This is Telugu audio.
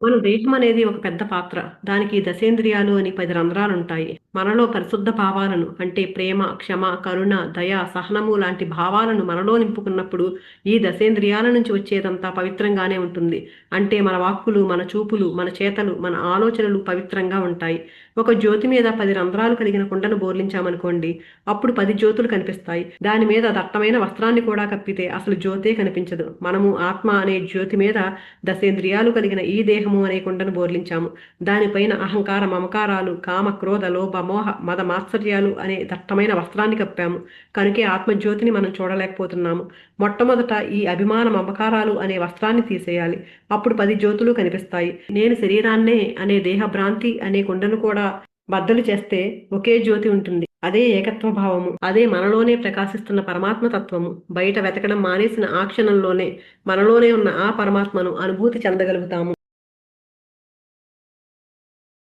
మన దేహం అనేది ఒక పెద్ద పాత్ర. దానికి దశేంద్రియాలు అని 10 రంధ్రాలుంటాయి. మనలో పరిశుద్ధ భావాలను అంటే ప్రేమ, క్షమ, కరుణ, దయ, సహనము లాంటి భావాలను మనలో నింపుకున్నప్పుడు ఈ దశేంద్రియాల నుంచి వచ్చేదంతా పవిత్రంగానే ఉంటుంది. అంటే మన వాక్కులు, మన చూపులు, మన చేతలు, మన ఆలోచనలు పవిత్రంగా ఉంటాయి. ఒక జ్యోతి మీద 10 రంధ్రాలు కలిగిన కుండను బోర్లించామనుకోండి, అప్పుడు 10 జ్యోతులు కనిపిస్తాయి. దాని మీద దట్టమైన వస్త్రాన్ని కూడా కప్పితే అసలు జ్యోతే కనిపించదు. మనము ఆత్మ అనే జ్యోతి మీద దశేంద్రియాలు కలిగిన ఈ దేహము అనే కుండను బోర్లించాము. దానిపైన అహంకార మమకారాలు, కామ క్రోధ లోభ మోహ మద మాత్సర్యాలు అనే దట్టమైన వస్త్రాన్ని కప్పాము. కనుకే ఆత్మజ్యోతిని మనం చూడలేకపోతున్నాము. మొట్టమొదట ఈ అభిమాన మమకారాలు అనే వస్త్రాన్ని తీసేయాలి. అప్పుడు 10 జ్యోతులు కనిపిస్తాయి. నేను శరీరాన్నే అనే దేహభ్రాంతి అనే కుండను కూడా బద్దలు చేస్తే ఒకే జ్యోతి ఉంటుంది. అదే ఏకత్వ భావము. అదే మనలోనే ప్రకాశిస్తున్న పరమాత్మ తత్వము. బయట వెతకడం మానేసిన ఆ క్షణంలోనే మనలోనే ఉన్న ఆ పరమాత్మను అనుభూతి చెందగలుగుతాము.